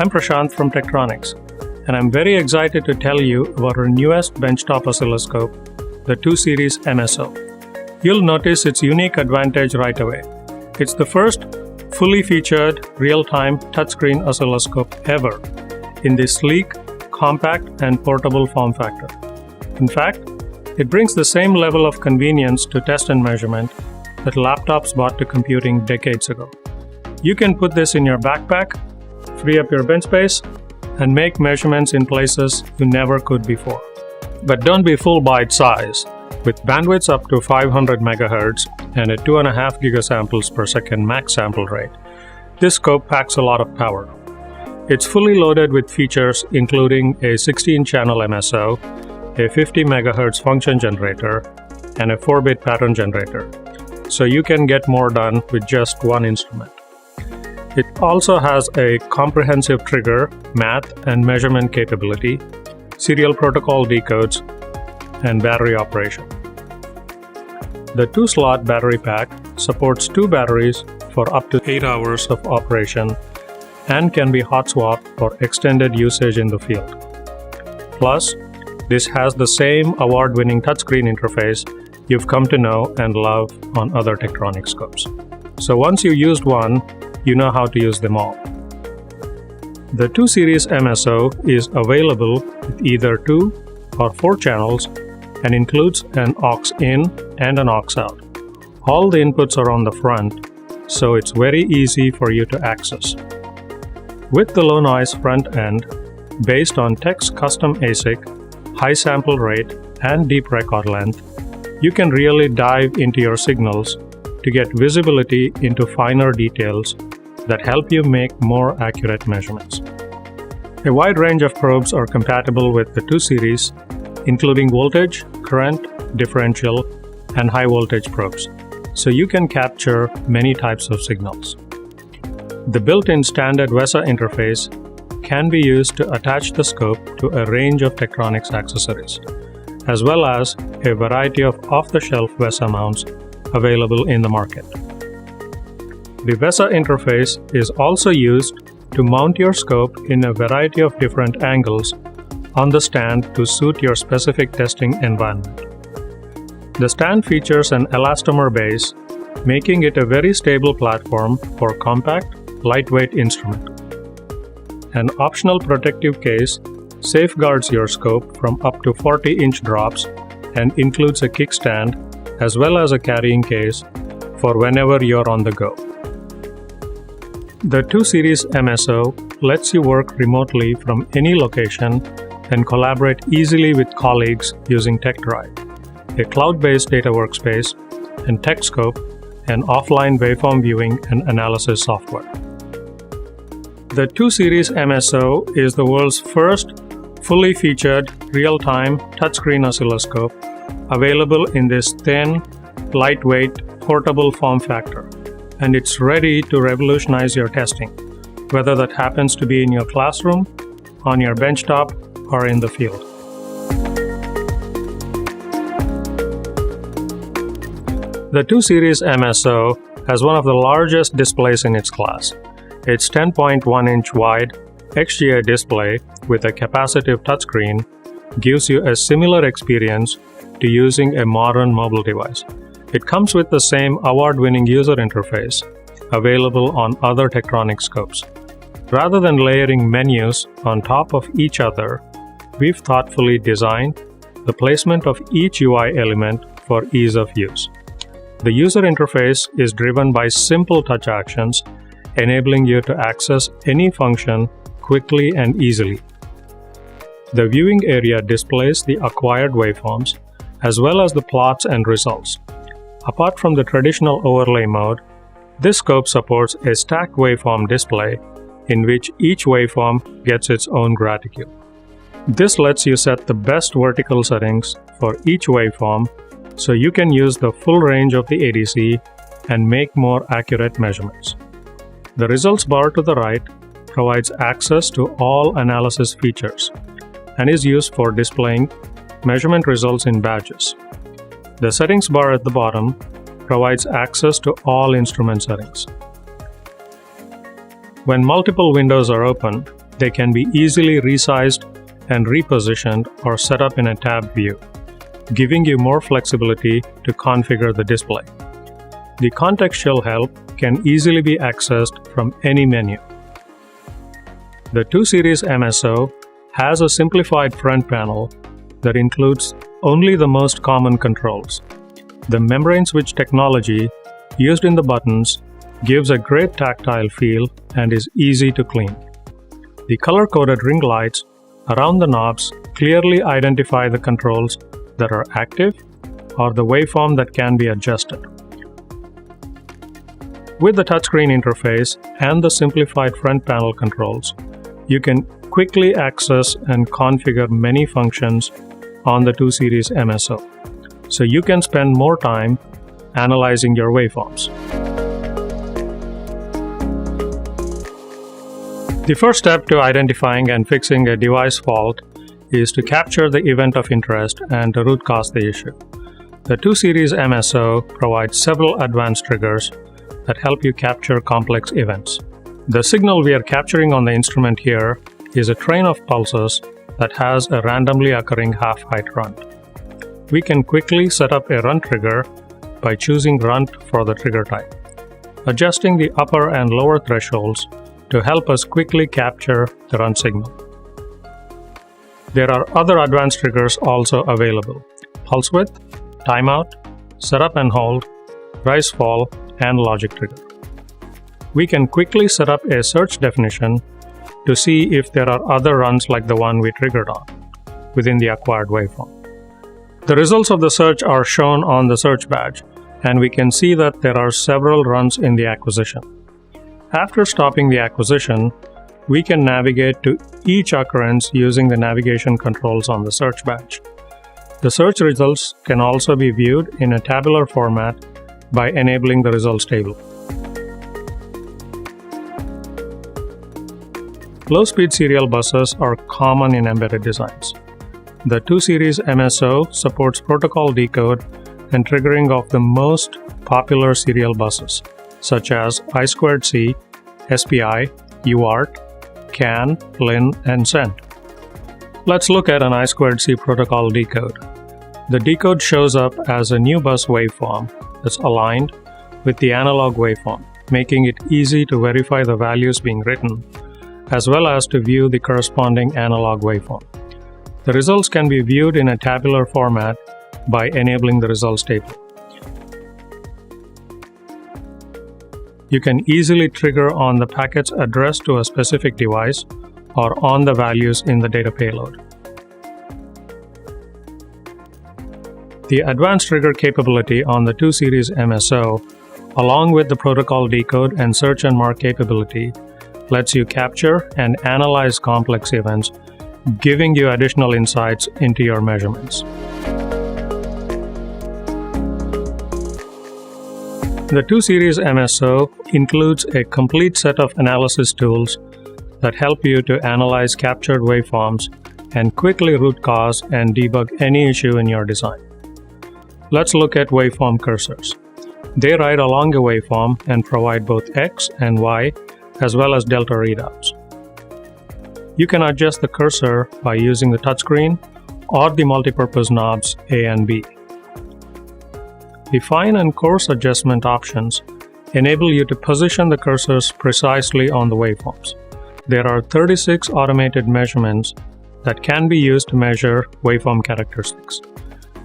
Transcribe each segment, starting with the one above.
I'm Prashant from Tektronix, and I'm very excited to tell you about our newest benchtop oscilloscope, the 2 Series MSO. You'll notice its unique advantage right away. It's the first fully featured real-time touchscreen oscilloscope ever in this sleek, compact, and portable form factor. In fact, it brings the same level of convenience to test and measurement that laptops brought to computing decades ago. You can put this in your backpack, free up your bench space, and make measurements in places you never could before. But don't be fooled by its size. With bandwidths up to 500 MHz and a 2.5 gigasamples per second max sample rate, this scope packs a lot of power. It's fully loaded with features including a 16-channel MSO, a 50 MHz function generator, and a 4-bit pattern generator, so you can get more done with just one instrument. It also has a comprehensive trigger, math, and measurement capability, serial protocol decodes, and battery operation. The 2-slot battery pack supports 2 batteries for up to 8 hours of operation and can be hot swapped for extended usage in the field. Plus, this has the same award-winning touchscreen interface you've come to know and love on other Tektronix scopes. So once you used one, you know how to use them all. The 2 Series MSO is available with either 2 or 4 channels and includes an aux in and an aux out. All the inputs are on the front, so it's very easy for you to access. With the low noise front end, based on Tek's custom ASIC, high sample rate, and deep record length, you can really dive into your signals to get visibility into finer details that help you make more accurate measurements. A wide range of probes are compatible with the 2 Series, including voltage, current, differential, and high voltage probes, so you can capture many types of signals. The built-in standard VESA interface can be used to attach the scope to a range of Tektronix accessories, as well as a variety of off-the-shelf VESA mounts available in the market. The VESA interface is also used to mount your scope in a variety of different angles on the stand to suit your specific testing environment. The stand features an elastomer base, making it a very stable platform for compact, lightweight instrument. An optional protective case safeguards your scope from up to 40-inch drops and includes a kickstand as well as a carrying case for whenever you're on the go. The 2 Series MSO lets you work remotely from any location and collaborate easily with colleagues using TekDrive, a cloud-based data workspace, and TekScope, an offline waveform viewing and analysis software. The 2 Series MSO is the world's first fully featured real-time touchscreen oscilloscope available in this thin, lightweight, portable form factor, and it's ready to revolutionize your testing, whether that happens to be in your classroom, on your benchtop, or in the field. The 2 Series MSO has one of the largest displays in its class. Its 10.1-inch wide XGA display with a capacitive touchscreen gives you a similar experience to using a modern mobile device. It comes with the same award-winning user interface available on other Tektronix scopes. Rather than layering menus on top of each other, we've thoughtfully designed the placement of each UI element for ease of use. The user interface is driven by simple touch actions, enabling you to access any function quickly and easily. The viewing area displays the acquired waveforms as well as the plots and results. Apart from the traditional overlay mode, this scope supports a stacked waveform display in which each waveform gets its own graticule. This lets you set the best vertical settings for each waveform so you can use the full range of the ADC and make more accurate measurements. The results bar to the right provides access to all analysis features and is used for displaying measurement results in badges. The settings bar at the bottom provides access to all instrument settings. When multiple windows are open, They can be easily resized and repositioned or set up in a tab view, giving you more flexibility to configure the display. The contextual help can easily be accessed from any menu. The 2 Series MSO has a simplified front panel that includes only the most common controls. The membrane switch technology used in the buttons gives a great tactile feel and is easy to clean. The color-coded ring lights around the knobs clearly identify the controls that are active or the waveform that can be adjusted. With the touchscreen interface and the simplified front panel controls, you can quickly access and configure many functions on the 2 Series MSO, so you can spend more time analyzing your waveforms. The first step to identifying and fixing a device fault is to capture the event of interest and to root cause the issue. The 2 Series MSO provides several advanced triggers that help you capture complex events. The signal we are capturing on the instrument here is a train of pulses that has a randomly occurring half-height runt. We can quickly set up a runt trigger by choosing runt for the trigger type, adjusting the upper and lower thresholds to help us quickly capture the runt signal. There are other advanced triggers also available: pulse width, timeout, setup and hold, rise fall, and logic trigger. We can quickly set up a search definition to see if there are other runs like the one we triggered on within the acquired waveform. The results of the search are shown on the search badge, and we can see that there are several runs in the acquisition. After stopping the acquisition, we can navigate to each occurrence using the navigation controls on the search badge. The search results can also be viewed in a tabular format by enabling the results table. Low-speed serial buses are common in embedded designs. The 2 Series MSO supports protocol decode and triggering of the most popular serial buses, such as I2C, SPI, UART, CAN, LIN, and CENT. Let's look at an I2C protocol decode. The decode shows up as a new bus waveform that's aligned with the analog waveform, making it easy to verify the values being written, as well as to view the corresponding analog waveform. The results can be viewed in a tabular format by enabling the results table. You can easily trigger on the packets addressed to a specific device or on the values in the data payload. The advanced trigger capability on the 2 Series MSO, along with the protocol decode and search and mark capability, lets you capture and analyze complex events, giving you additional insights into your measurements. The 2 Series MSO includes a complete set of analysis tools that help you to analyze captured waveforms and quickly root cause and debug any issue in your design. Let's look at waveform cursors. They ride along a waveform and provide both X and Y as well as delta readouts. You can adjust the cursor by using the touchscreen or the multipurpose knobs A and B. The fine and coarse adjustment options enable you to position the cursors precisely on the waveforms. There are 36 automated measurements that can be used to measure waveform characteristics.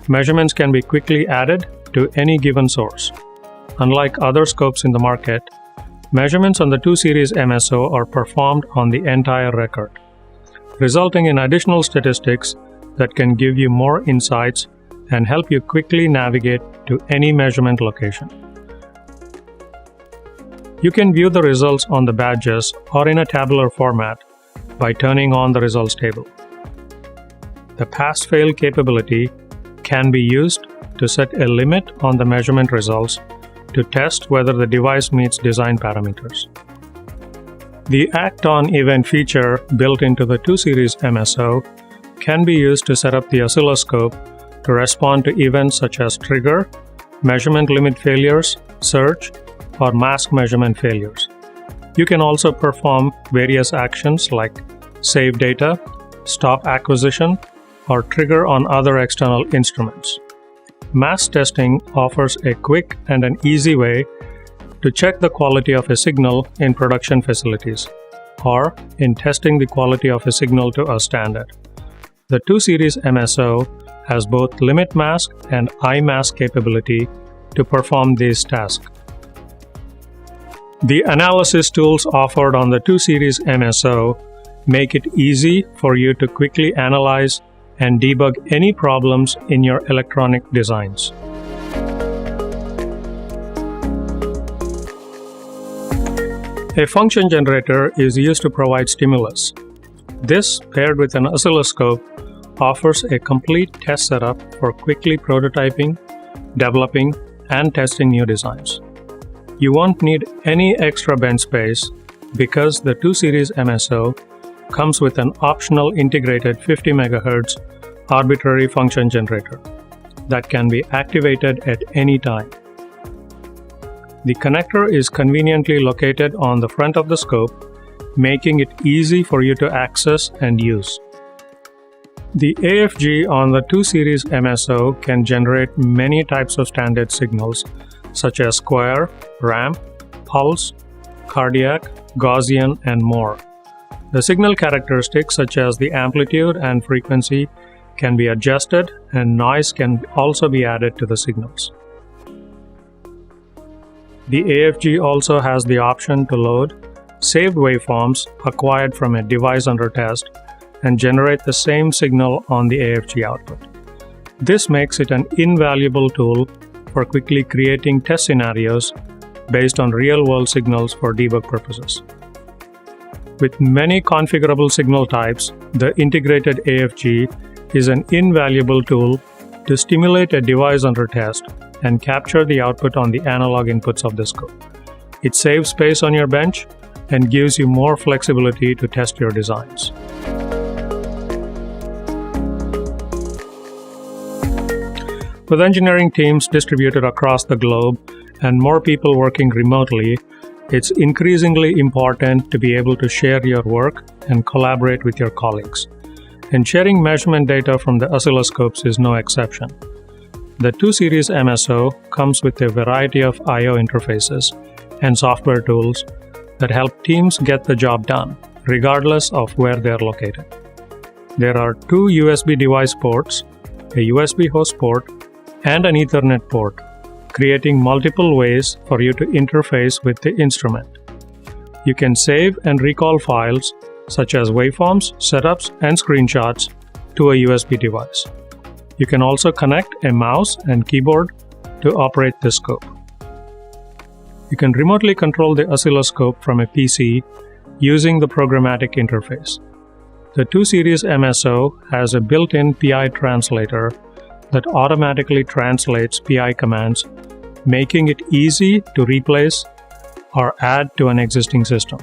Measurements can be quickly added to any given source. Unlike other scopes in the market, measurements on the 2 Series MSO are performed on the entire record, resulting in additional statistics that can give you more insights and help you quickly navigate to any measurement location. You can view the results on the badges or in a tabular format by turning on the results table. The pass-fail capability can be used to set a limit on the measurement results to test whether the device meets design parameters. The Act On event feature built into the 2 Series MSO can be used to set up the oscilloscope to respond to events such as trigger, measurement limit failures, surge, or mask measurement failures. You can also perform various actions like save data, stop acquisition, or trigger on other external instruments. Mask testing offers a quick and an easy way to check the quality of a signal in production facilities, or in testing the quality of a signal to a standard. The 2 Series MSO has both limit mask and eye mask capability to perform these tasks. The analysis tools offered on the 2 Series MSO make it easy for you to quickly analyze and debug any problems in your electronic designs. A function generator is used to provide stimulus. This, paired with an oscilloscope, offers a complete test setup for quickly prototyping, developing, and testing new designs. You won't need any extra bench space because the 2 Series MSO comes with an optional integrated 50 MHz arbitrary function generator that can be activated at any time. The connector is conveniently located on the front of the scope, making it easy for you to access and use. The AFG on the 2 Series MSO can generate many types of standard signals such as square, ramp, pulse, cardiac, Gaussian, and more. The signal characteristics such as the amplitude and frequency can be adjusted, and noise can also be added to the signals. The AFG also has the option to load saved waveforms acquired from a device under test and generate the same signal on the AFG output. This makes it an invaluable tool for quickly creating test scenarios based on real-world signals for debug purposes. With many configurable signal types, the integrated AFG is an invaluable tool to stimulate a device under test and capture the output on the analog inputs of the scope. It saves space on your bench and gives you more flexibility to test your designs. With engineering teams distributed across the globe and more people working remotely, it's increasingly important to be able to share your work and collaborate with your colleagues. And sharing measurement data from the oscilloscopes is no exception. The 2 Series MSO comes with a variety of I/O interfaces and software tools that help teams get the job done, regardless of where they're located. There are 2 USB device ports, a USB host port, and an Ethernet port, creating multiple ways for you to interface with the instrument. You can save and recall files such as waveforms, setups, and screenshots to a USB device. You can also connect a mouse and keyboard to operate the scope. You can remotely control the oscilloscope from a PC using the programmatic interface. The 2 Series MSO has a built-in PI translator that automatically translates PI commands, making it easy to replace or add to an existing system.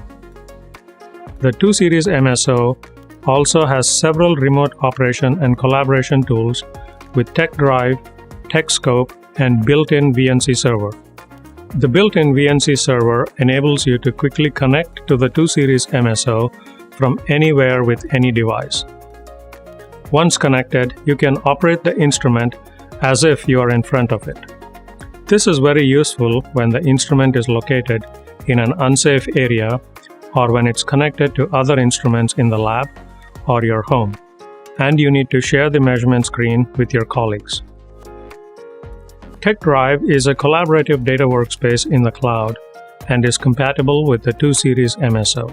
The 2 Series MSO also has several remote operation and collaboration tools with TekDrive, Tekscope, and built-in VNC server. The built-in VNC server enables you to quickly connect to the 2 Series MSO from anywhere with any device. Once connected, you can operate the instrument as if you are in front of it. This is very useful when the instrument is located in an unsafe area or when it's connected to other instruments in the lab or your home, and you need to share the measurement screen with your colleagues. TekDrive is a collaborative data workspace in the cloud and is compatible with the 2 Series MSO.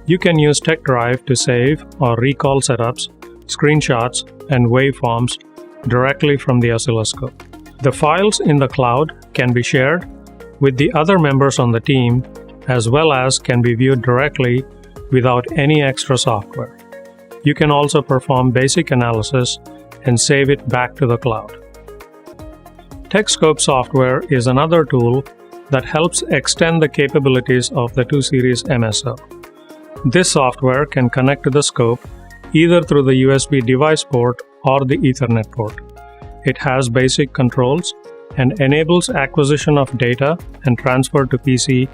You can use TekDrive to save or recall setups, screenshots, and waveforms directly from the oscilloscope. The files in the cloud can be shared with the other members on the team, as well as can be viewed directly without any extra software. You can also perform basic analysis and save it back to the cloud. Tekscope software is another tool that helps extend the capabilities of the 2 Series MSO. This software can connect to the scope either through the USB device port or the Ethernet port. It has basic controls and enables acquisition of data and transfer to PC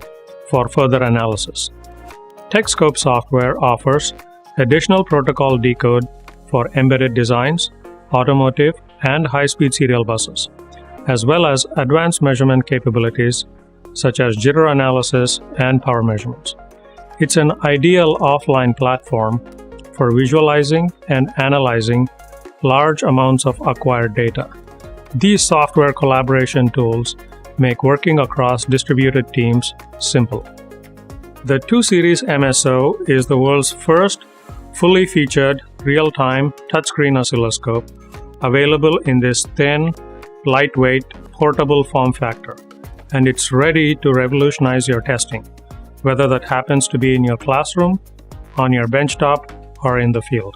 for further analysis. Tekscope software offers additional protocol decode for embedded designs, automotive, and high-speed serial buses, as well as advanced measurement capabilities such as jitter analysis and power measurements. It's an ideal offline platform for visualizing and analyzing large amounts of acquired data. These software collaboration tools make working across distributed teams simple. The 2 Series MSO is the world's first fully featured real-time touchscreen oscilloscope available in this thin, lightweight, portable form factor, and it's ready to revolutionize your testing, whether that happens to be in your classroom, on your benchtop, or in the field.